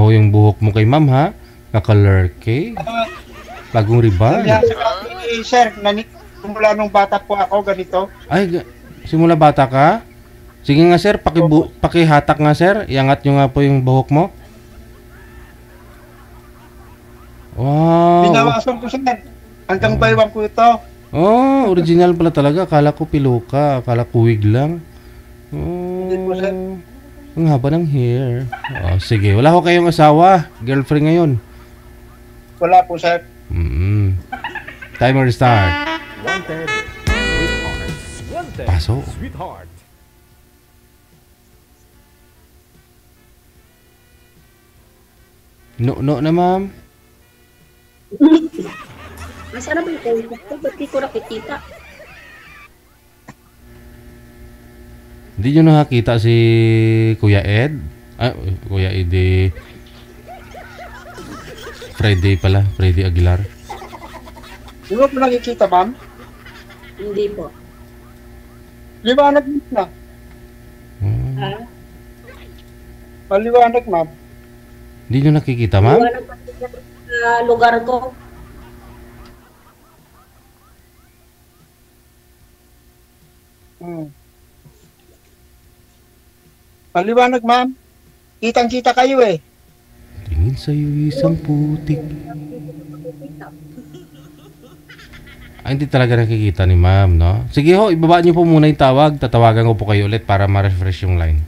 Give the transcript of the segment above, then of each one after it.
mabaho yung buhok mo kay ma'am ha. Naka-lurky. Bagong ribbon. Sir, mula nung bata po ako ganito. Ay, simula bata ka? Sige nga sir, pakihatak nga sir. Iangat nyo nga po yung buhok mo. Wow. Binawasan ko sir. Hanggang baywang ko ito. Oh, original pala talaga. Akala ko piluka. Akala kuwig lang. Hindi po sir. Ang haba ng hair. Oh, sige, wala ko kayong asawa. Girlfriend ngayon. Wala po sir. Timer start. Wanted, sweetheart. Wanted, Pasok. sweetheart. No na ma'am. Masarap yung kausap ko. Ba't di ko nakikita? Hindi nyo nakakita si Kuya Ed? Kuya Ed Friday pala. Friday Aguilar. Di ba po nakikita ma'am? Hindi po. Liwanag na. Ha? Maliwanag ma'am. Hindi nyo nakikita ma'am? Wala pa sa lugar ko. Maliwanag ma'am. Kitang-kita kayo eh. Tingin sa'yo isang putik. Hindi talaga nakikita ni ma'am, no? Sige ho, ibaba nyo po muna yung tawag. Tatawagan ko po kayo ulit para ma-refresh yung line.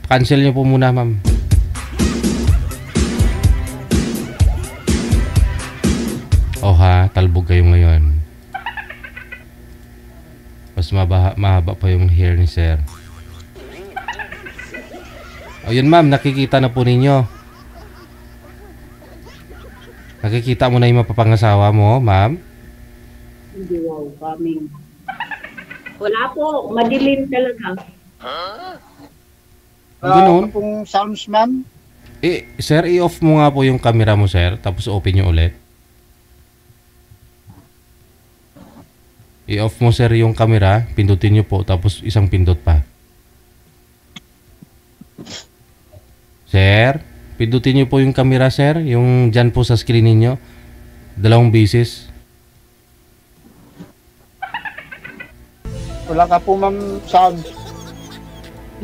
Cancel nyo po muna, ma'am. Oh ha, talbog kayo ngayon. Mas mahaba pa yung hair ni sir. O yun ma'am, nakikita na po ninyo. Nakikita mo na yung mapapangasawa mo, ma'am? Hindi, wow, coming. Wala po, madilim talaga. Ganun? Kung sounds ma'am. Sir, i-off mo nga po yung camera mo, sir. Tapos open nyo ulit. I-off mo, sir, yung camera. Pindutin nyo po. Tapos isang pindot pa. Sir, pindutin nyo po yung camera, sir. Yung dyan po sa screen ninyo. 2 beses. Wala ka po ma'am sound.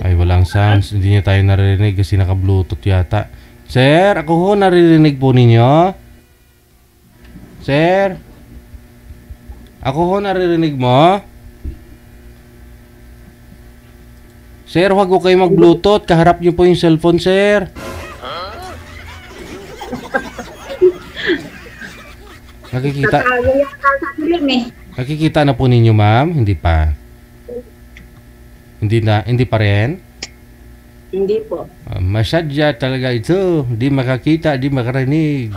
Ay, walang sounds. Hindi nyo tayo naririnig kasi naka-bluetooth yata. Sir, ako ho, naririnig po ninyo? Sir? Ako ho, naririnig mo? Sir, huwag ko kayo mag-bluetooth. Kaharap nyo po yung cellphone, sir. Nakikita? Nakikita na po ninyo, ma'am? Hindi pa? Hindi pa rin? Hindi po. Masadya talaga ito. Di makakita, di makarinig.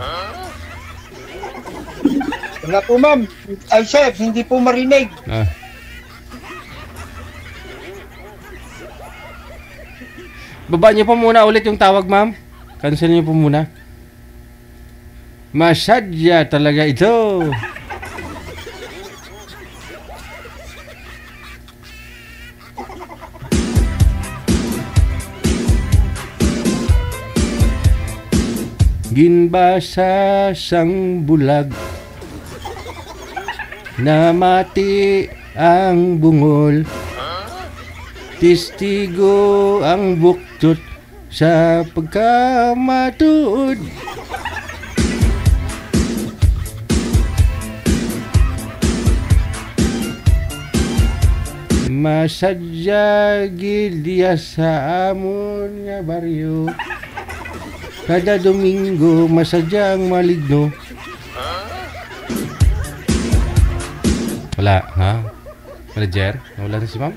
Wala po ma'am. Ay sir, hindi po marinig. Baba niyo po muna ulit yung tawag, ma'am. Cancel niyo po muna. Masadya talaga ito. Ginbasa sang bulag, namati ang bungol, tistigo ang buktot sa pagkamatuod. Masadya gilya sa amon nga baryo. Kada Domingo, masadyang maligno. Wala, ha? Manager? Wala na si ma'am?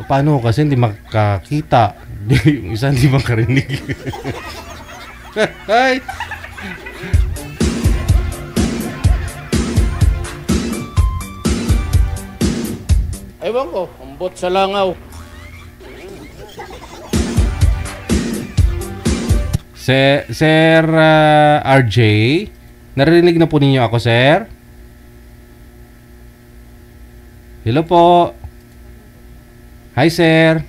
Paano kasi hindi makakita? Yung isa hindi makarinig. Ay! Ewan ko, ambot sa langaw. Sir RJ, narinig na po ninyo ako, sir? Hello po. Hi, sir.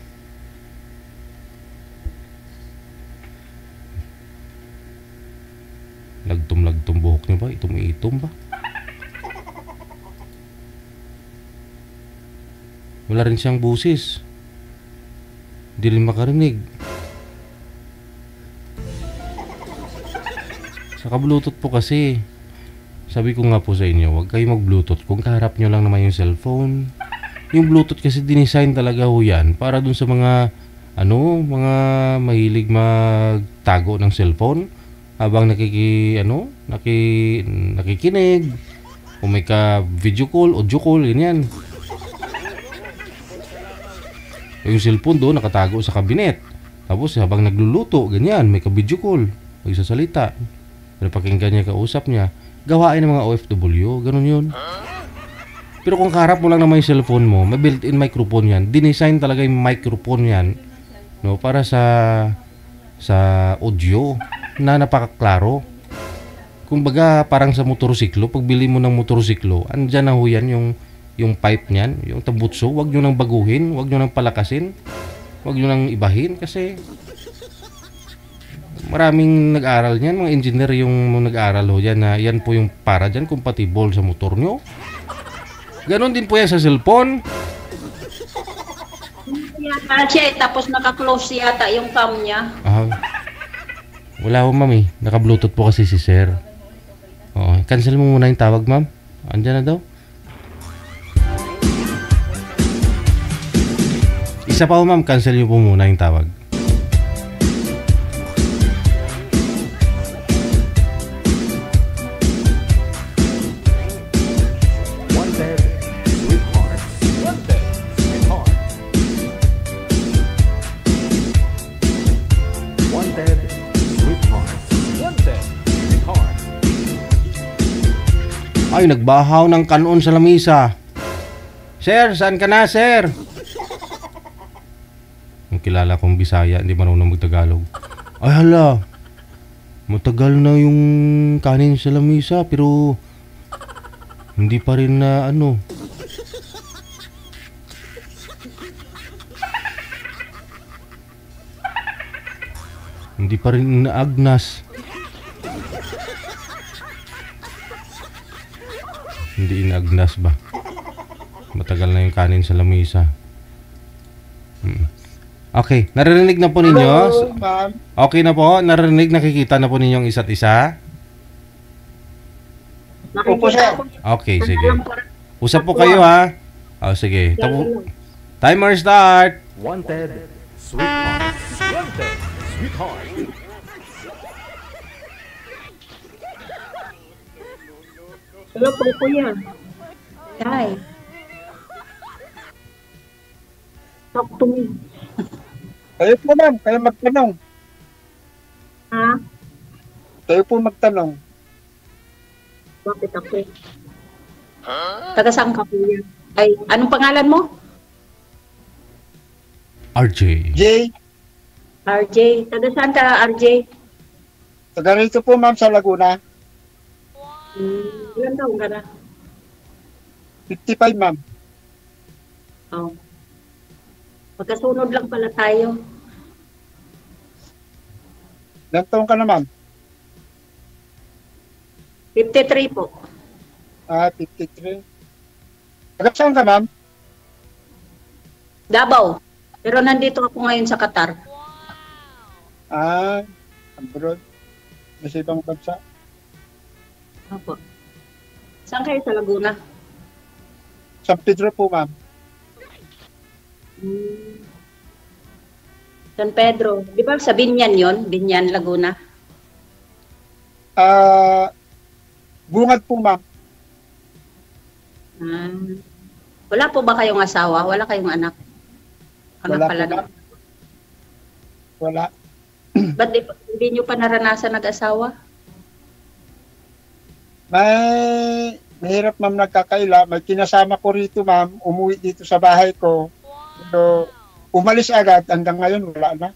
Lagtom-lagtom buhok niyo ba? Itom-itom ba? Wala rin siyang busis. Hindi rin makarinig. Saka Bluetooth po kasi. Sabi ko nga po sa inyo, huwag kayo mag-Bluetooth kung kaharap nyo lang naman yung cellphone. Yung Bluetooth kasi dinesign talaga ho yan para dun sa mga mga mahilig magtago ng cellphone habang nakikinig o may ka video call, audio call, ganyan. Yung cellphone doon nakatago sa kabinet. Tapos habang nagluluto, ganyan, may ka video call, magsasalita. Pero pakinggan niya, kausap niya. Gawain ng mga OFW, ganun yun. Pero kung kaharap mo lang naman yung cellphone mo, may built-in microphone yan. Dinesign talaga yung microphone yan, no, para sa audio na napakaklaro. Kumbaga parang sa motorsiklo, pag bili mo ng motorsiklo, andyan na ho yan yung pipe niyan, yung tambutso, wag nyo nang baguhin, wag nyo nang palakasin, wag nyo nang ibahin kasi maraming nag-aral niyan, mga engineer yung nag-aral ho yan na yan po yung para dyan, compatible sa motor nyo. Ganon din po yan sa cellphone. Yata siya tapos naka-close yata yung cam niya. Wala ho, ma'am eh. Naka-Bluetooth po kasi si sir. Oo, cancel mo muna yung tawag, ma'am. Andyan na daw. Isa pa ho, ma'am. Cancel nyo po muna yung tawag. Wanted, sweetheart. Wanted, sweetheart. Wanted, sweetheart. Wanted, sweetheart. Ay, nagbahaw ng kanon sa lamisa. Sir, saan ka na, sir? Yung kilala kong Bisaya, hindi marunong magtagalog. Ay, hala. Matagal na yung kanin sa lamisa, pero hindi pa rin na hindi pa rin naagnas. Hindi inaagnas ba? Matagal na yung kanin sa lamisa. Okay, naririnig na po ninyo? Hello, ma'am. Okay na po? Naririnig, nakikita na po ninyo ang isa't isa? Opo, sir. Okay, sige. Usap po kayo ha. Sige. Timer start. Wanted, sweetheart. Wanted, sweetheart. Hello po, kuya. Hi. Talk to me. Kayo po, ma'am. Kayo magtanong. Ha? Kayo po magtanong. Bakit ako? Taga saan ka, kuya? Ay, anong pangalan mo? RJ. Jay, RJ. Taga saan ka, RJ? taga rito po, ma'am, sa Laguna. Ilan taong ka na? 55, ma'am. Oh. Magkasunod lang pala tayo. Ilang taon ka na, ma'am? 53 po. 53. Taga saan ka, ma'am? Davao. Pero nandito ako ngayon sa Qatar. Abroad. Nasa ibang bansa. Opo. Saan kayo sa Laguna? San Pedro po, ma'am. San Pedro. Di ba sa Binyan yon? Binyan, Laguna. Bungad po, ma'am. Wala po ba kayong asawa? Wala kayong anak? Anak Wala pala po, ma'am. Wala. Ba't hindi nyo pa naranasan nag-asawa? Mahirap, ma'am, nagkakaila. May kinasama ko rito, ma'am. Umuwi dito sa bahay ko. Pero umalis agad. Hanggang ngayon, wala na.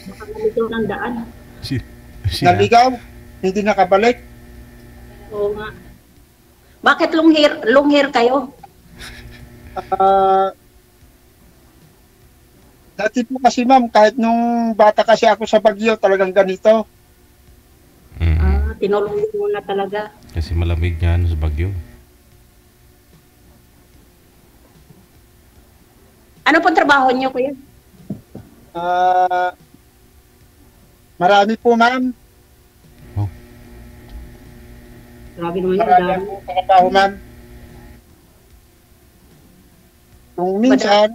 Nakalito ng daan. Naligaw. Hindi nakabalik. Oo nga. Bakit long hair kayo? Ah, dati po kasi ma'am, kahit nung bata kasi ako sa Baguio, talagang ganito. Tinulong mo na talaga. Kasi malamig nga sa Baguio. Ano pong trabaho niyo, kuya? Ah, marami po ma'am. Grabe naman yun. Marami dami. po trabaho ma'am. Kung minsan,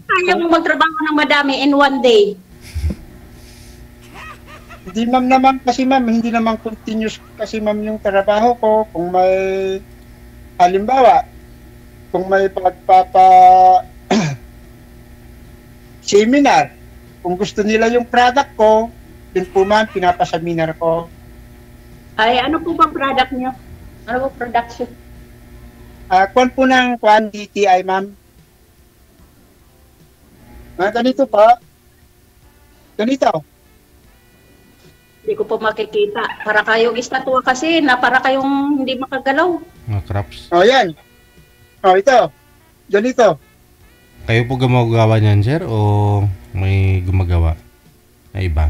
Kaya mo magtrabaho ng madami in one day. hindi ma'am naman kasi ma'am, hindi naman continuous kasi ma'am yung trabaho ko. Kung may, halimbawa, kung may pagpapa seminar, kung gusto nila yung product ko, yun po ma'am, pinapaseminar ko. Ay, ano po bang product niyo? Ano po production? Kwan po ng kwan DTI ma'am. Ganito pa. Ganito. Hindi ko po makikita. Para kayong estatwa kasi na para kayong hindi makagalaw. Mga crops. O yan. O ito. Ganito. Kayo po gumagawa niyan, sir? O may gumagawa na iba?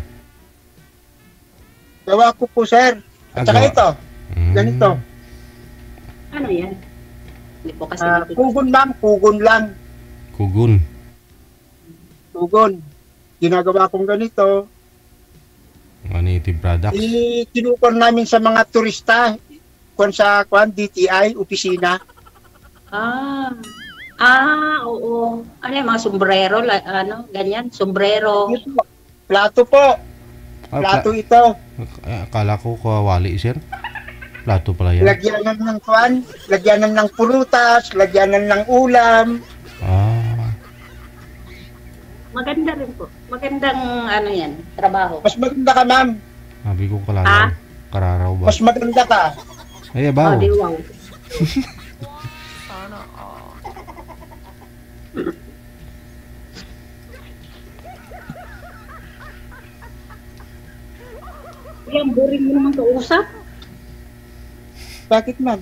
Gawa ko po sir. At saka gawa. ito. Mm. Ganito. Ano yan? Hindi po kasi makikita. Kugon ma'am. Kugon lang. Kugun. Kugon. Ginagawa kong ganito. Mga native products. Tinukon namin sa mga turista. Kung sa kwan DTI, opisina. Oo. Ano yung mga sombrero, ano, ganyan, sombrero. Ito. Plato po. Plato ito. Akala ko kawali, sir. Plato pala yan. Lagyanan ng kwan. Lagyanan ng prutas. Lagyanan ng ulam. Maganda rin po. Magandang, ano yan, trabaho. Mas maganda ka ma'am. Sabi ko kalaraw. Kararaw ba? Mas maganda ka. Ay, abaw. Di wow. Yan, boring mo naman kausap. Bakit ma'am?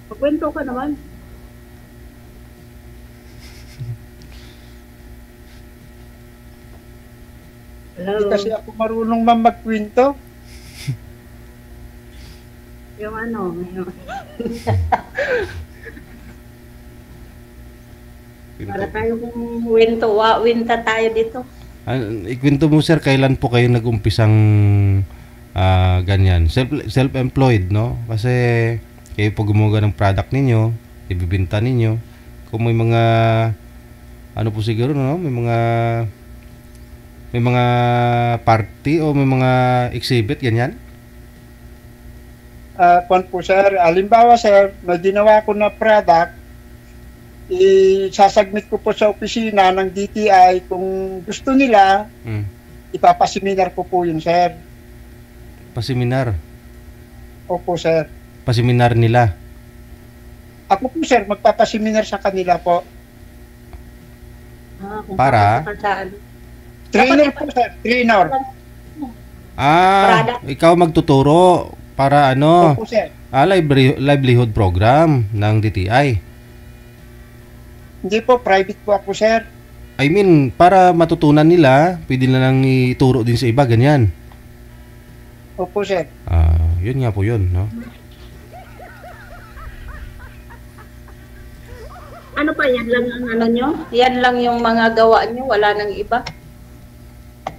Pagkwento ka naman. Hindi Hello. kasi ako marunong ma'am magkwento. Yung ano, yung... Para tayo kung winta tayo dito. Ikwento mo, sir, kailan po kayo nag-umpisang ganyan? Self-employed, no? Kasi kayo po gumawa ng product ninyo, ibibinta ninyo. Kung may mga, ano po siguro, no? May mga party o may mga exhibit, ganyan? Kwan po sir, halimbawa sir, may ginawa ko na product, isasubmit ko po sa opisina ng DTI. Kung gusto nila, ipapaseminar ko po yun sir. Paseminar? Opo sir. Paseminar nila? Ako po sir, magpapaseminar sa kanila po. Kung Para? saan. Trainer po sir, trainer. Product. Ikaw magtuturo para ano? Opo sir. Livelihood program ng DTI. Hindi po, private po ako sir. I mean, para matutunan nila, pwede na lang ituro din sa iba, ganyan. Opo sir. Yun nga po yun, no? Ano pa, yan lang ang ano nyo? Yan lang yung mga gawa nyo, wala nang iba?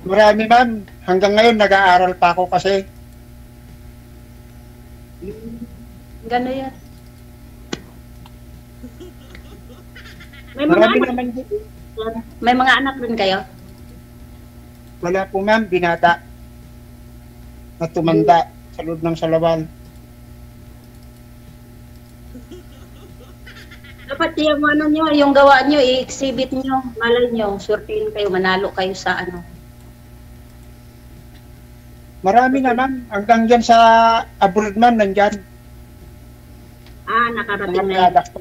Marami ma'am. Hanggang ngayon nag-aaral pa ako kasi. Gano'n yan. May mga Marami anak, naman dito. may mga anak rin kayo? Wala po ma'am, binata. Na tumanda sa loob ng salawal. Dapat yung ano nyo, yung gawa nyo, i-exhibit nyo, malay nyo, surtin kayo, manalo kayo sa ano. Marami na ma'am. Hanggang dyan sa abroad ma'am, nandyan. Nakarating Mga na yun. product ko.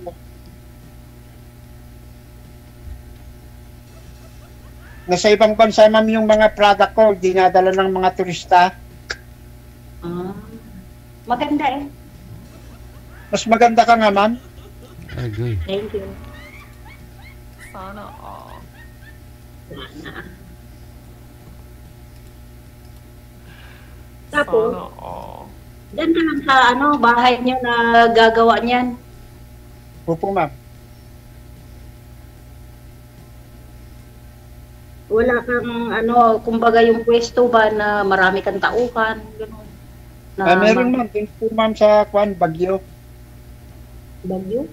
Nasa ibang bansa ma'am yung mga product ko, dinadala ng mga turista. Maganda eh. Mas maganda ka nga ma'am. Agoy. Thank you. Sana all. Sana. Tapos, Sana all. dyan ka lang sa bahay niyo na gagawa niyan. Opo, ma'am. Wala kang kumbaga yung pwesto ba na marami kang tauhan, gano'n. Meron ma'am, din po ma'am sa Bagyo. Bagyo?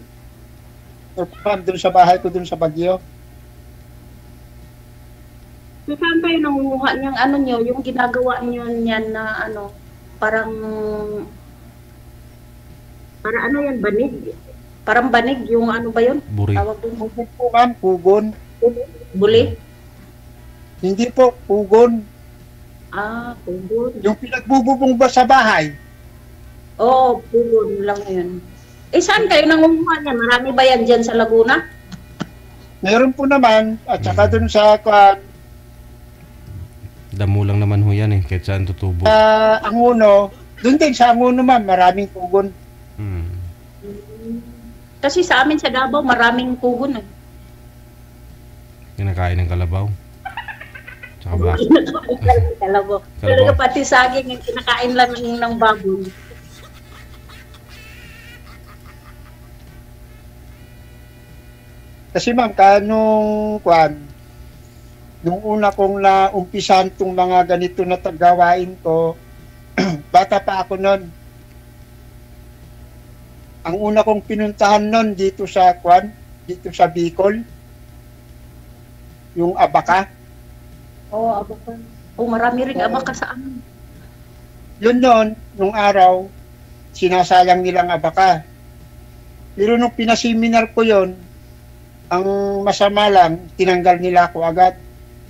Opo, ma'am, dun sa bahay ko dun sa Bagyo. So, saan kayo nangunguha niyang niyo, yung ginagawa niyo niyan na parang yan, banig. Parang banig, yung ba yun? Buri. Tawag dun. Pugon po ma'am, pugon. Buli? Hindi po, pugon. Ah, pugon. Yung pinagbububong ba sa bahay? Oo, pugon lang yun. Saan kayo nangunguha niyan? Marami ba yan dyan sa Laguna? Meron po naman, at saka dun sa Damo lang naman ho yan kahit saan tutubo. Anguno, dun din sa Anguno ma'am, maraming pugon. Hmm. Kasi sa amin sa Davao, maraming pugon eh. Kinakain ng kalabaw. Tsaka bak. Kalabaw. Talaga pati saging yung kinakain lang ng baboy. Kasi ma'am, nung una kong naumpisan tong mga ganito na gawain ko, bata pa ako nun. Ang una kong pinuntahan nun dito sa Bicol, yung Abaka. Oo, abaka. Marami rin abaka sa amin. Yun nun, nung araw, sinasayang nilang Abaka. Pero nung pinaseminar ko yun, ang masama lang, tinanggal nila ako agad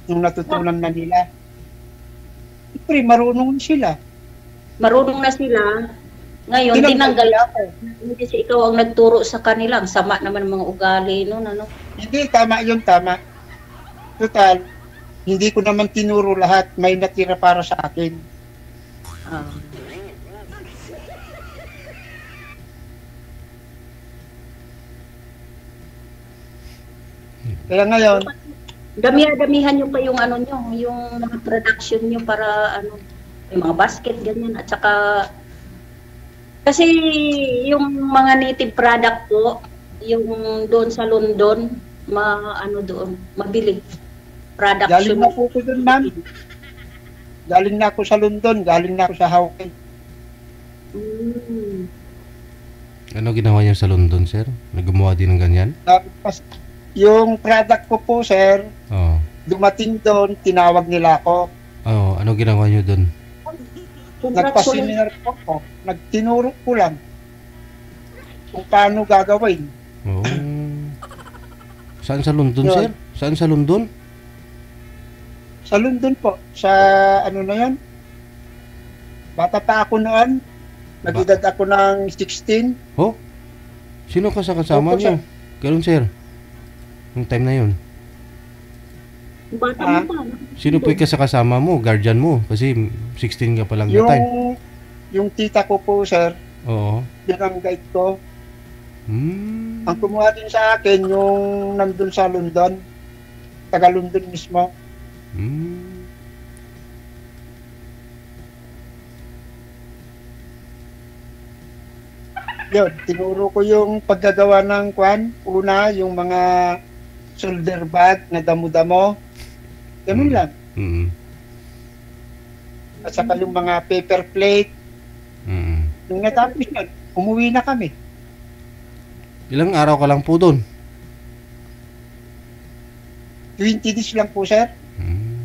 nung natutunan na nila. Siyempre, marunong sila. Marunong na sila. Ngayon, tinanggal ako. Hindi kasi ikaw ang nagturo sa kanila. Ang sama naman ng mga ugali, Hindi, tama yun, tama. Total, hindi ko naman tinuro lahat. May natira para sa akin. Ah. Kaya ngayon, Damihan nyo pa yung nyo, yung mga production nyo para yung mga basket, ganyan. At saka, kasi yung mga native product po, yung doon sa London, doon, mabili. Production. galing na po ko dun, ma'am. Galing na ako sa London, galing na ako sa Hawaii. Mm. Ano ginawa niyo sa London, sir? Naggumawa din ng ganyan? Tapos, yung product ko po, sir, Oo. dumating doon, tinawag nila ako. Oh, ano ginawa niyo doon? Nagpa-seminar po ako. Nagtinuro ko lang kung paano gagawin. Oh. Saan sa London, Yun. sir? Saan sa London? Sa London po, sa na yan? Bata pa ako noon. Nag-edad ako ng 16. Oh? Sino ka sa kasama Opo, niyo? Ganun, sir. Yung time na yun. Bata mo pa. Sino po yung kasama mo? Guardian mo? Kasi 16 ka pa lang na time. Yung tita ko po, sir, Oo. yun ang guide ko. Hmm. Ang kumuha din sa akin, yung nandun sa London. Taga London mismo. Hmm. Yun, tinuro ko yung paggagawa ng una, yung mga shoulder bag na damo-damo. Ganun lang. Mm. At saka yung mga paper plate. Mm. Nung natapos yun, umuwi na kami. Ilang araw ka lang po doon? 20 days lang po, sir. Hmm.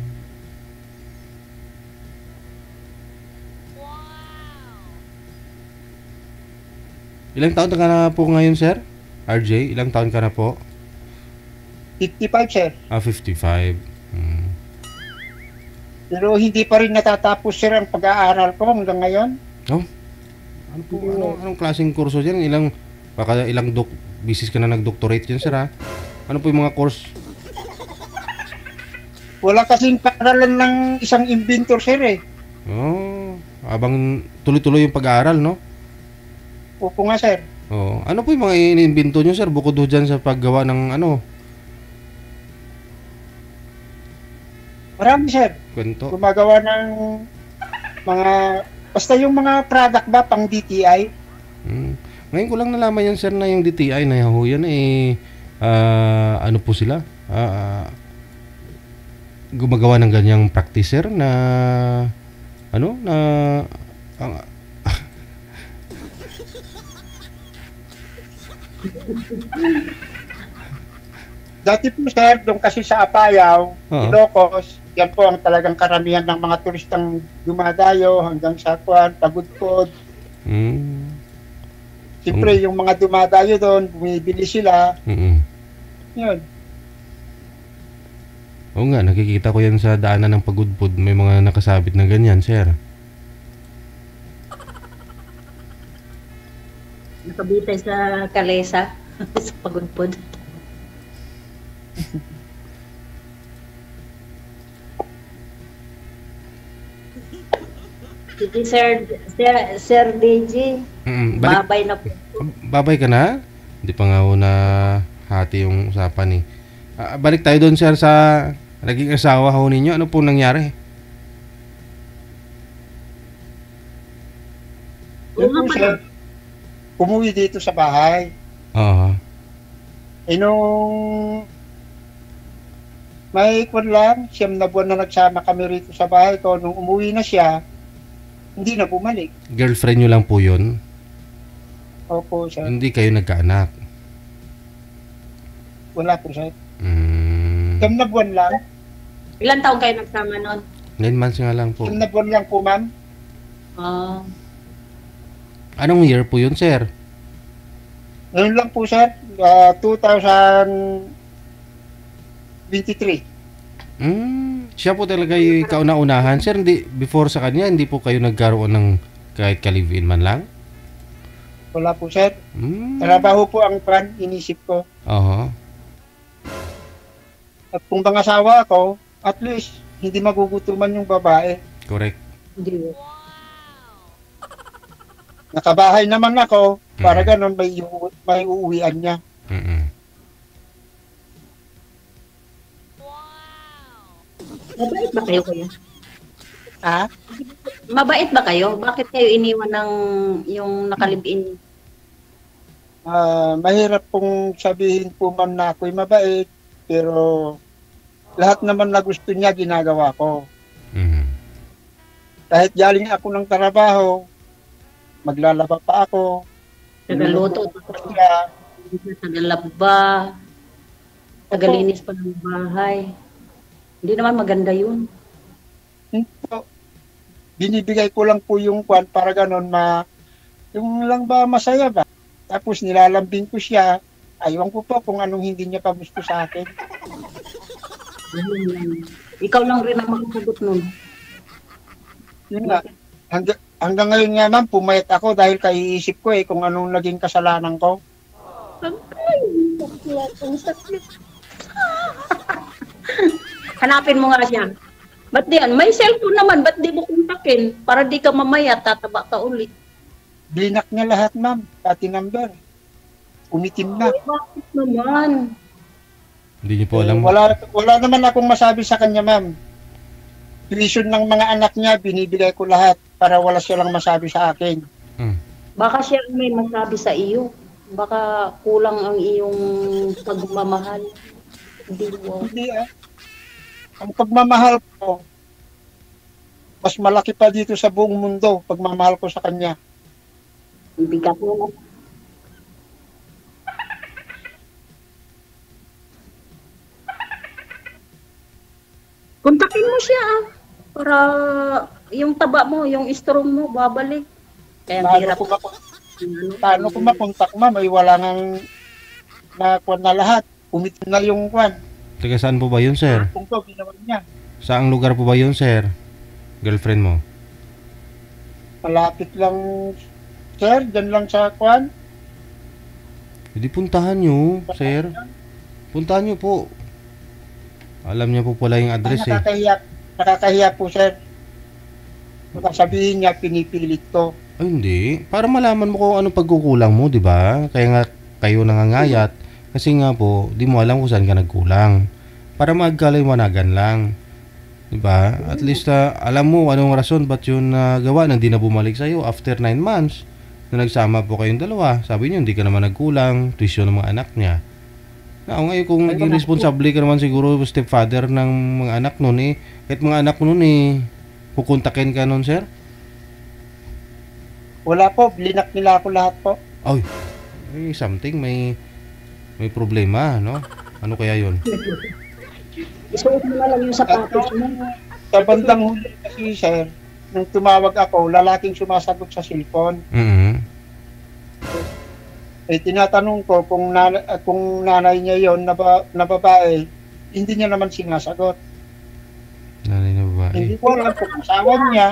Ilang taon ka na po ngayon, sir? RJ, ilang taon ka na po? 55, sir. 55. Hmm. Pero hindi pa rin natatapos, sir, ang pag-aaral ko hanggang ngayon. Oh? Ano po, anong klaseng kurso dyan? Baka ilang bisis ka na nag-doctorate dyan, sir, ha? Ano po yung mga course? Wala kasing paaralan ng isang inventor, sir, eh. Oh, abang tuloy-tuloy yung pag-aaral, no? Opo nga, sir. Oo. Ano po yung mga inimbento nyo, sir? Bukod doon dyan sa paggawa ng ano, Marami, sir. kwento. Gumagawa ng mga, basta yung mga product ba pang DTI. Mm. Ngayon ko lang nalaman yan, sir, na yung DTI na Yahoo yan, ano po sila? Gumagawa ng ganyang practice, sir, na ano, na ang- Dati po, sir, doon kasi sa Apayao, Oo. Ilocos, yan po ang talagang karamihan ng mga turistang dumadayo hanggang sa Kuan, Pagudpod. mm, Siyempre, yung mga dumadayo doon, bumibili sila. mm. Yun. Oo nga, nakikita ko yan sa daanan ng Pagudpod. May mga nakasabit na ganyan, sir. Nakabitay sa kalesa, sa pagudpod. Sige, Sir DJ, Mm, balik, babay na po. babay ka na? Hindi pa nga ako na hati yung usapan eh. Balik tayo doon, sir, sa naging asawa ho ninyo. Ano po nangyari? Yun po, sir. Umuwi dito sa bahay. Oo. Nung may kwan lang, 9 na buwan na nagsama kami rito sa bahay ko. Nung umuwi na siya, hindi na bumalik. Girlfriend nyo lang po yun? Opo, sir. Hindi kayo nagkaanak? Wala po, sir. 9 Mm, na buwan lang. Ilan taong kayo nagsama noon? 9 months nga lang po. 9 na buwan lang po, ma'am. Ah, Anong year po yun, sir? Ngayon lang po, sir. 2023. Siya po talaga yung kauna-unahan. Sir, hindi, before sa kanya, hindi po kayo nagkaroon ng kahit ka-live-in man lang? Wala po, sir. Mm. Trabaho po ang plan, inisip ko. Oo. At kung pangasawa ako, at least, hindi magugutuman yung babae. Correct. hindi. Nakabahay naman ako, para Mm. ganun may uuwian niya. Mm-mm. Mabait ba kayo kuya? Ha? Mabait ba kayo? Bakit kayo iniwan ng yung nakalibin? Mahirap pong sabihin po, ma'am, na ako'y mabait, pero lahat naman na gusto niya ginagawa ko. Mhm. Kahit galing ako ng trabaho, maglalaba pa ako. Tagaluto, Siya, tagalaba, tagalinis pa ng bahay. Hindi naman maganda yun. binibigay ko lang po yung kwan para ganun yung lang ba masaya ba? Tapos nilalambing ko siya. Aywan ko po kung anong hindi niya pa gusto sa akin. Ganun lang. Ikaw lang rin ang makasagot nun. Yun nga. Hanggang ngayon nga, ma'am, pumayat ako dahil kaiisip ko kung anong naging kasalanan ko. Hanapin mo nga siya. Ba't di yan? May cellphone naman, ba't di mo kontakin? Para di ka mamaya, tataba ka ulit. Blinak niya lahat, ma'am. Pati number. Umitim na. Bakit naman? Hindi niyo po alam. Wala naman akong masabi sa kanya, ma'am. Tuition ng mga anak niya, binibigay ko lahat para wala silang masabi sa akin. Baka siya ang may masabi sa iyo. Baka kulang ang iyong pagmamahal. Hindi mo. Hindi Ang pagmamahal ko, mas malaki pa dito sa buong mundo, pagmamahal ko sa kanya. Bigat mo. Kontakin mo siya para yung taba mo, yung strong mo, babalik. Kaya ang hirap. Paano ko makontak, ma'am? Ay wala nang nakuha na lahat. Umitim na yung kwan. Taga saan po ba yun, sir? Kung to, ginawa niya. Saang lugar po ba yun, sir? Girlfriend mo? Malapit lang, sir. Diyan lang sa kwan. Hindi puntahan nyo, sir. Puntahan nyo po. Alam niya po pala yung address eh. Nakakahiya po, sir. Sabihin niya, pinipilit ko. Ay, hindi. Para malaman mo kung anong pagkukulang mo, di ba? Kaya nga kayo nangangayat. Kasi nga po, di mo alam kung saan ka nagkulang. Para magkaliwanagan lang. Di ba? At least alam mo anong rason ba't yun gawa nang di na bumalik sa'yo after 9 months na nagsama po kayong dalawa. Sabi niyo, hindi ka naman nagkulang. Tuition ng mga anak niya. Na ngayon kung naging responsable ka naman siguro stepfather ng mga anak nun eh. Kahit mga anak mo nun eh, kukontakin ka nun, sir? Wala po, blinak nila ako lahat po. Ay, something may problema, no? Ano kaya yun? Isuot mo na lang yung sapatos mo. Sa bandang huli kasi, sir, nung tumawag ako, lalaking sumasagot sa cellphone. Mhm. Eh, tinatanong ko kung nanay niya yon na babae, hindi niya naman sinasagot. Nanay na babae. Hindi ko alam kung asawa niya.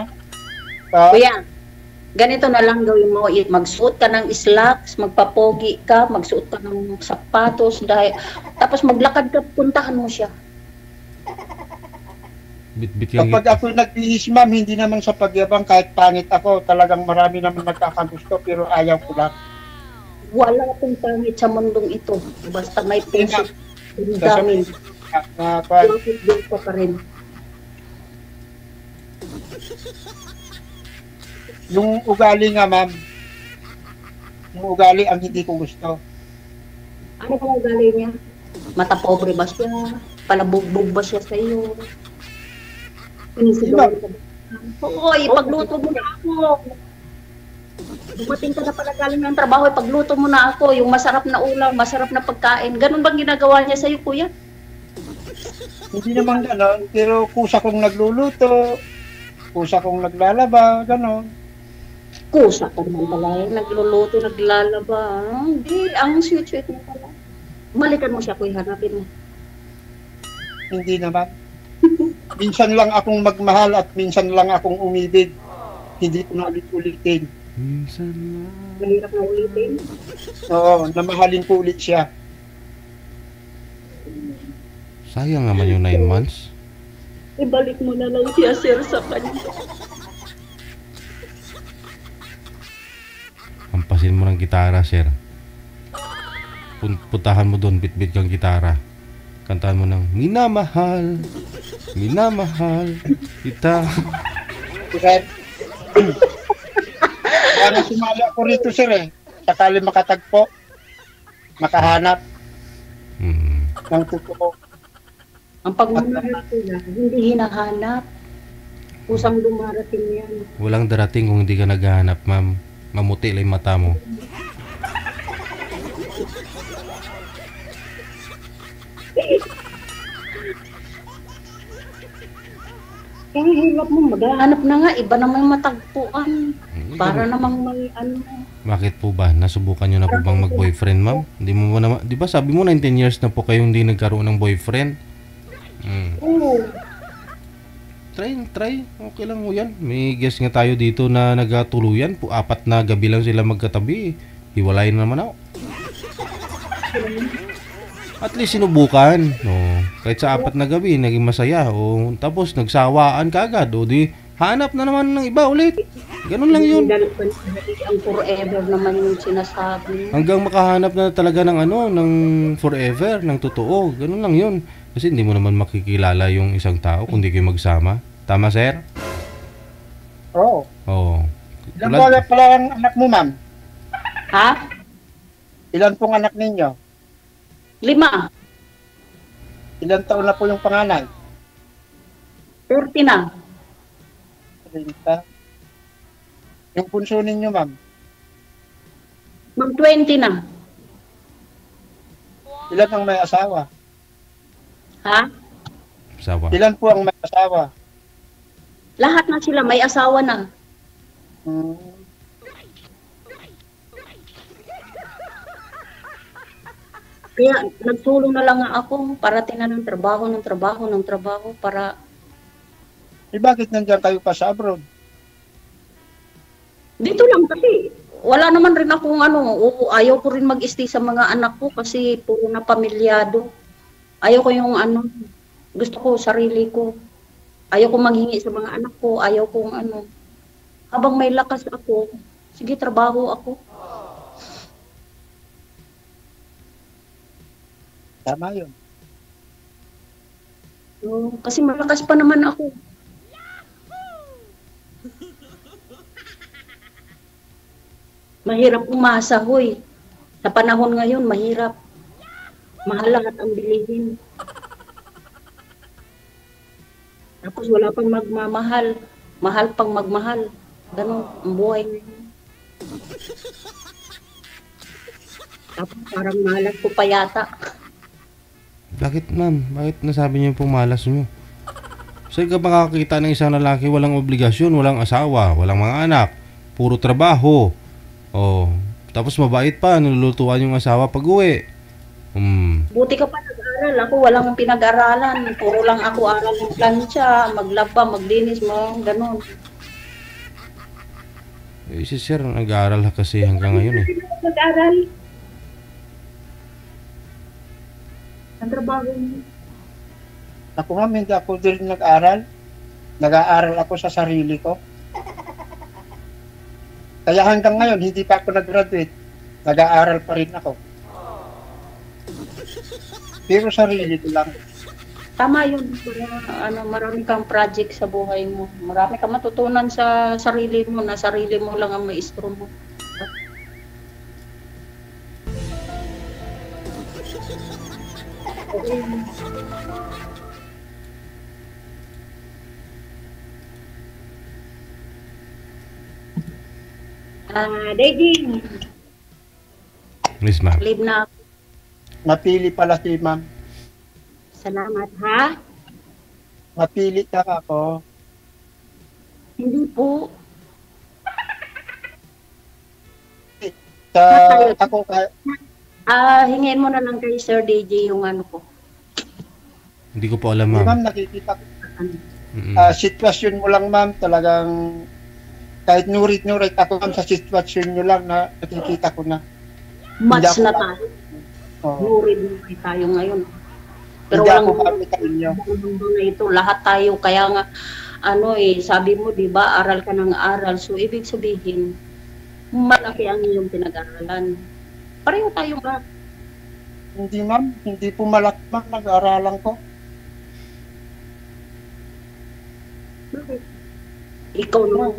Kuya, ganito na lang gawin mo. Magsuot ka ng slacks, magpapogi ka, magsuot ka ng sapatos, tapos maglakad ka, puntahan mo siya. Bit-bit lang. Kapag ako nagbihis, ma'am, hindi naman sa pagyabang, kahit pangit ako, talagang marami naman nagkakagusto, pero ayaw ko lang. Wala akong pangit sa mundong ito. Basta may puso. Ang dami. Wakil ko pa rin. Yung ugali nga, ma'am, yung ugali ang hindi ko gusto. Ano bang ugali niya? Mata pobre ba siya? Palabugbog ba siya sa iyo? Pinisigawan ka ba? Hoy, pagluto mo na ako. Dumating ka na pala galing ng trabaho, pagluto mo na ako. Yung masarap na ulam, masarap na pagkain. Ganun bang ginagawa niya sa iyo, kuya? Hindi naman gano'n, pero kusa kong nagluluto, kusa kong naglalaba, gano'n. Kusa ka naman pala. Nagluluto, naglalaba. Hindi, ang sweet-sweet mo pala. Balikan mo siya, kuya. Hanapin mo. Hindi naman. Minsan lang akong magmahal at minsan lang akong umibig. Hindi ko na ulit-ulitin. Minsan lang. Mahirap na ulitin. Oo, namahalin ko ulit siya. Sayang naman yung 9 months. Ibalik mo na lang siya, sir, sa kanya. Hampasin mo ng gitara, sir. Puntahan mo doon, bit-bit kang gitara. Kantahan mo ng minamahal, minamahal kita. Sir, parang sumali ako rito, sir, eh. Sakali makatagpo, makahanap ng totoo. Ang pagmamahal ko na, hindi hinahanap. Kusang dumarating yan. Walang darating kung hindi ka naghahanap, ma'am. Mamuti lang yung mata mo. Kaya hirap mo, maghahanap na nga, iba naman matagpuan. Para namang may ano. Bakit po ba? Nasubukan nyo na po bang mag-boyfriend, ma'am? Hindi mo ba naman, di ba sabi mo 19 years na po kayong hindi nagkaroon ng boyfriend? Oo. Try. Okay lang mo yan. May guest nga tayo dito na nagtuluyan. 4 na gabi lang sila magkatabi. Hiwalay na naman ako. At least sinubukan. No. Kahit sa 4 na gabi, naging masaya. O, tapos nagsawaan ka agad. O di, hanap na naman ng iba ulit. Ganun lang yun. Ang forever naman yung sinasabi. Hanggang makahanap na talaga ng ng forever, ng totoo. Ganun lang yun. Kasi hindi mo naman makikilala yung isang tao kung di kayo magsama. Tama, sir? Oo. Oo. Ilan po pala ang anak mo, ma'am? Ha? Ilan pong anak ninyo? 5. Ilan taon na po yung panganay? 30 na. 30. Yung punso ninyo, ma'am? Mag 20 na. Ilan ang may asawa? Ha? Sawa. Ilan po ang may asawa? Lahat na sila may asawa na. Kaya nagsulong na lang nga ako para ng trabaho para Eh, bakit nandiyan kayo pa sa abroad? dito lang kasi wala naman rin akong ayaw ko rin mag-stay sa mga anak ko kasi puro na pamilyado. Ayaw ko yung gusto ko sarili ko. Ayaw ko manghingi sa mga anak ko, ayaw kong habang may lakas ako, Sige, trabaho ako. Tama yun. So, kasi malakas pa naman ako. Mahirap umasa, hoy. Sa panahon ngayon, mahirap. Mahal lahat ang bilihin. Tapos wala pang magmamahal. Mahal pang magmahal. Ganon ang buhay ngayon. Tapos parang malas ko pa yata. Bakit ma'am? Bakit nasabi niyo pong malas niyo? Saan ka makakakita ng isang lalaki walang obligasyon, walang asawa, walang mga anak, puro trabaho. Oh, tapos mabait pa, nilulutuan yung asawa pag uwi. Buti ka pa nag-aral. Ako walang pinag-aralan. Puro lang ako aral ng plancha, maglaba, maglinis mo, ganon. Eh, si sir, nag-aaral kasi hanggang ngayon eh. Nag-aral. Ang trabaho mo. Ako nga, hindi ako din nag-aral. Nag-aaral ako sa sarili ko. Kaya hanggang ngayon, hindi pa ako nag-graduate. Nag-aaral pa rin ako. Pero sarili ko lang. Tama yun. Marami kang project sa buhay mo. Marami kang matutunan sa sarili mo, na sarili mo lang ang maestro mo. Dating, Miss ma'am. leave na ako. Napili pala si ma'am. Salamat, ha? Napili ka ako. Hindi po. Sa ako kaya Hingin mo na lang kay Sir DJ yung ano ko. Hindi ko po alam ma'am. ma'am, nakikita ko. Mm-mm. Sitwasyon mo lang ma'am, talagang kahit nurit-nurit ako ma'am sa sitwasyon nyo lang na nakikita ko na. Match Hindi na ako- tayo. Oh, Lurid na tayo ngayon. Pero hindi ako walang kami sa inyo. mundo na ito. Lahat tayo. Kaya nga, sabi mo, di ba, aral ka ng aral. So, ibig sabihin, malaki ang iyong pinag-aralan. Pareho tayo ba? Hindi ma'am, hindi po malaki ma'am, nag-aaralan ko. Bakit? Ikaw naman,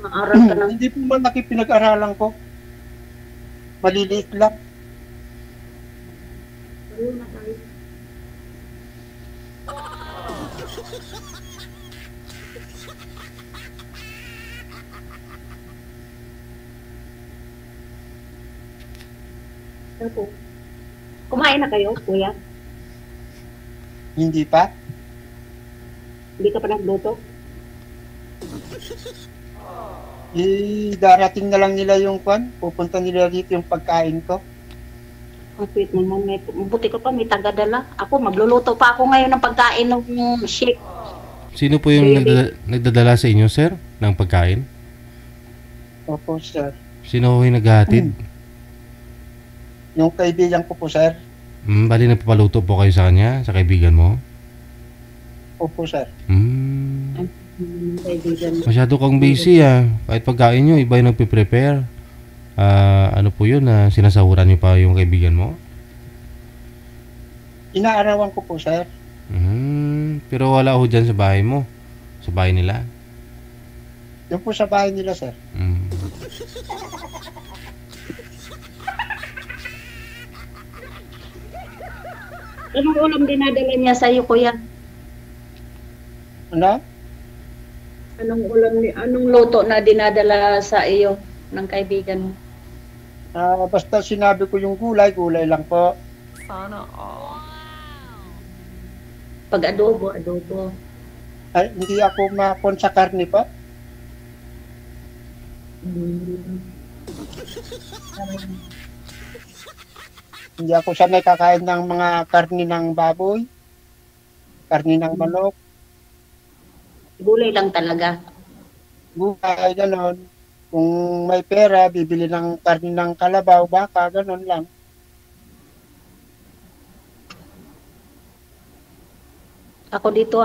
maaral ka ng Hindi po malaki pinag-aralan ko. Maliliit lang. pareho na tayo. Ako. Kumain na kayo, kuya? Hindi pa. Hindi ka pa nagluto? Darating na lang nila yung kwan. Pupunta nila dito yung pagkain ko. Ang sweet naman. Buti ka pa, may tagadala. Ako, magluluto pa ako ngayon ng pagkain ng shake. Sino po yung Really? nagdadala sa inyo, sir, ng pagkain? Opo, sir. Sino ho yung naghahatid? Yung kaibigan ko po, sir. Bali nagpapaluto po kayo sa kanya, sa kaibigan mo? Opo, sir. Kaibigan. Masyado kang busy ah. Kahit pagkain nyo, iba yung nagpe-prepare. Ano po yun, sinasahuran nyo pa yung kaibigan mo? Inaarawan ko po, sir. Pero wala ho dyan sa bahay mo. Sa bahay nila. Yung po sa bahay nila, sir. Anong ulam dinadala niya sa iyo, kuya? Ano? Anong luto na dinadala sa iyo ng kaibigan mo? Basta sinabi ko yung gulay, gulay lang po. Sana all. Pag adobo, adobo. Ay, hindi ako makon sa karne po. Hindi ako sanay kakain ng mga karne ng baboy, karne ng manok, Gulay lang talaga. gulay, ganon. Kung may pera, bibili ng karne ng kalabaw, baka, ganon lang. Ako dito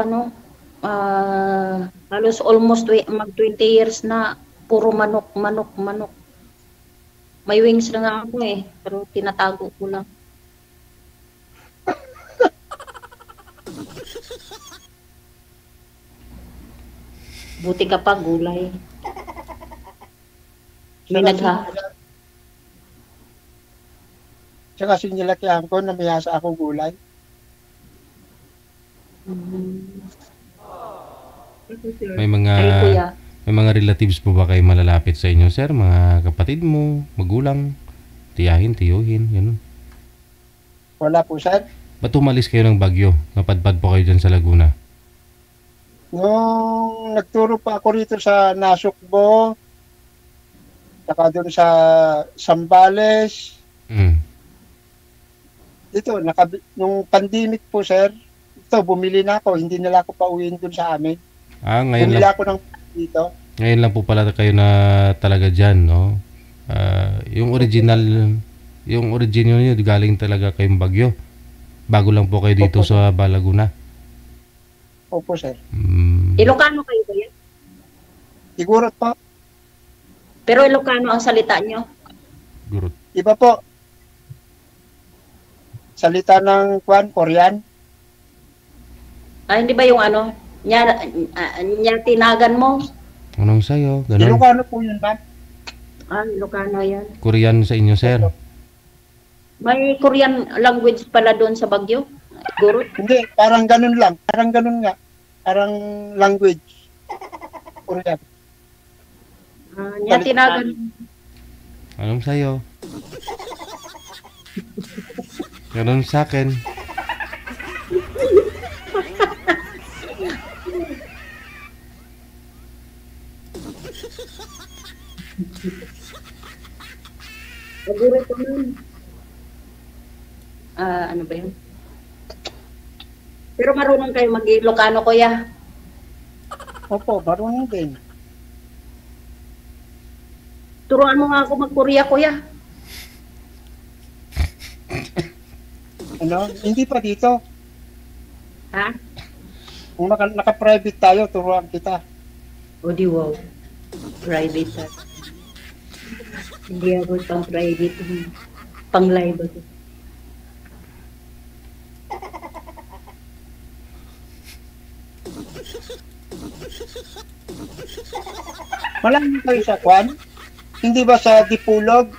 halos almost mag 20 years na Puro manok, manok, manok. May wings na nga ako eh, pero tinatago ko lang. Buti ka pa, gulay. May nagha... Tsaka sinilakihan ko na may hasa ako gulay. May mga Ay, kuya. may mga relatives po ba kayo malalapit sa inyo, sir? Mga kapatid mo, magulang, tiyahin, tiyuhin, ganun. Wala po, sir. Ba't umalis kayo ng Bagyo? Napadpad po kayo dyan sa Laguna? Nung nagturo pa ako rito sa Nasukbo, saka doon sa Sambales, Mm. dito, nung pandemic po, sir, ito, bumili na ako, hindi nila ako pauwiin doon sa amin. Ngayon Bumili lang, ako ng dito. ngayon lang po pala kayo na talaga dyan, no? Yung original, yung origin nyo galing talaga kayong Bagyo. Bago lang po kayo dito Opo. sa Balaguna. Opo, sir. Mm. Ilocano kayo kuya? Siguro po, Pero Ilocano ang salita nyo? Gurot. iba po. Salita ng Korean. Hindi ba yung ano? Nya tinagan mo? Anong sayo? Ganun. Ilocano po yun, ma'am. Ilocano yan. Korean sa inyo, sir. May Korean language pala doon sa Baguio? Gurot? Hindi, parang ganun lang. Parang ganun nga. Parang language. Korean. Nya tinagan. Anong sayo? Ganun sa akin. Gurot naman. Ano ba yun? Pero marunong kayo mag-Ilocano, kuya. Opo, marunong din. Turuan mo nga ako mag-Korea, kuya. Ano? Hindi pa dito. Ha? Kung naka-private tayo, turuan kita. O di wow. Private ha. Hindi ako pang private. Pang live ako. Malayo kayo sa Kwan? Hindi ba sa Dipulog?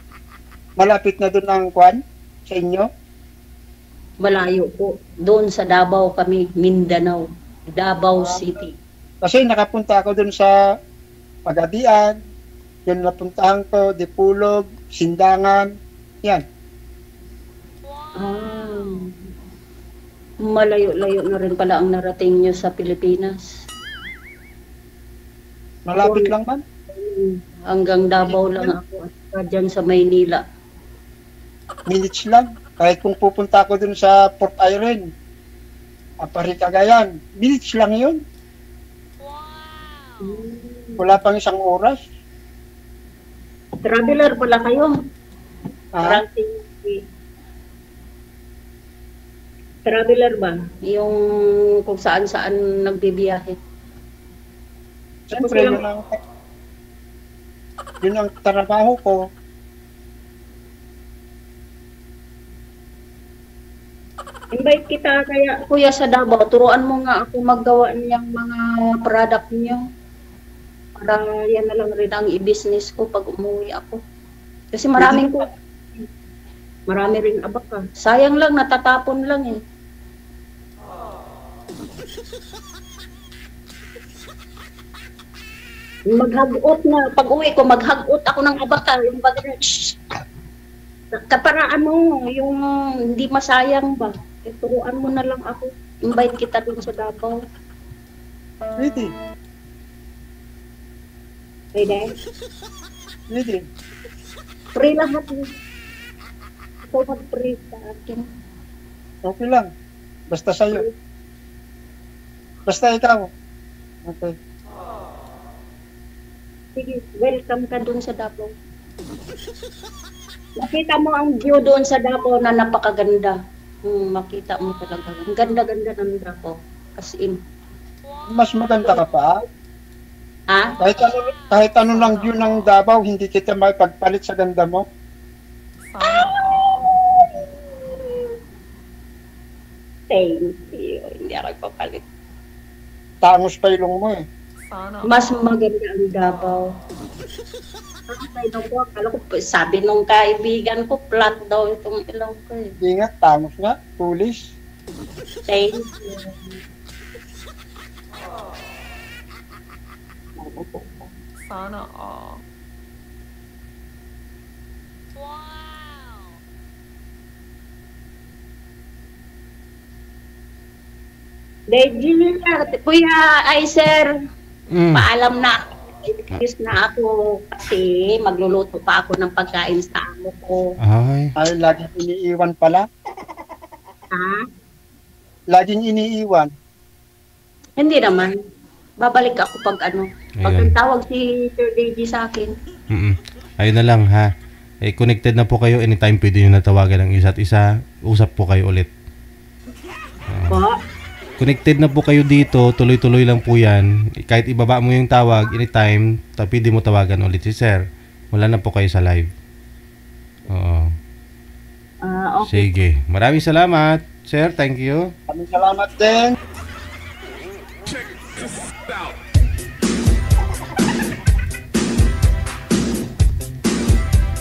Malapit na doon ang Kwan? Sa inyo? Malayo po. Doon sa Davao kami, Mindanao. Davao City. Kasi nakapunta ako doon sa Pagadian. Yun napuntahan ko, Dipulog, Sindangan. Yan. Malayo-layo na rin pala ang narating nyo sa Pilipinas. Malapit lang man. Hanggang Davao lang ako. At dyan sa Maynila. Minutes lang. Kahit kung pupunta ako doon sa Port Irene, Apari Cagayan, minutes lang yun. Wala pang isang oras. Traveler pala kayo. Ah, Traveler ba? Yung kung saan-saan nagbibiyahe. siyempre, yun ang trabaho ko. Invite kita kaya kuya sa Davao, turuan mo nga ako maggawa niyang mga product niyo. Para yan na lang rin ang i-business ko pag umuwi ako. Kasi marami rin abaka. Sayang lang, natatapon lang eh. Maghagot na, pag uwi ko, maghagot ako ng abaka. Yung bagay, kaparaan mo, yung hindi masayang ba? E, turuan mo na lang ako. Invite kita dun sa Davao. Pwede. Pwede? Pwede. Free lahat. Ikaw mag-free sa akin. Okay lang. Basta sa'yo. Basta ikaw. Okay. Sige, welcome ka dun sa Davao. Makita mo ang view doon sa Davao na napakaganda. Makita mo talaga. Ang ganda-ganda ng Davao. As in. Mas maganda ka pa. Ha? Kahit ano lang yun ng Davao, hindi kita may pagpalit sa ganda mo. Sana all. Thank you. Hindi ako ipapalit. Tangos pa ilong mo eh. Sana Mas maganda ang Davao. Ay, naku, akala ko, sabi nung kaibigan ko, flat daw itong ilong ko eh. Hindi nga, tangos nga. Foolish. Thank you. Sana all. Kuya Aiser, Mm. paalam na. Excuse na ako kasi magluluto pa ako ng pagkain sa amo ko. Ay, Ay, laging iniiwan pala. Ha? Laging iniiwan. Hindi naman. Babalik ako pag ano. Pag Ayun. tawag si Sir Deji sa akin. Ayun na lang ha. Connected na po kayo. Anytime pwede nyo natawagan ng isa't isa. Usap po kayo ulit. Po? Connected na po kayo dito. Tuloy-tuloy lang po yan. Kahit ibaba mo yung tawag, anytime, pwede mo tawagan ulit si Sir. Wala na po kayo sa live. Oo. Okay. Sige. Maraming salamat. Sir, thank you. Maraming salamat din.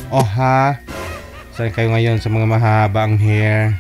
Oh ha. Saan kayo ngayon sa mga mahaba ang hair?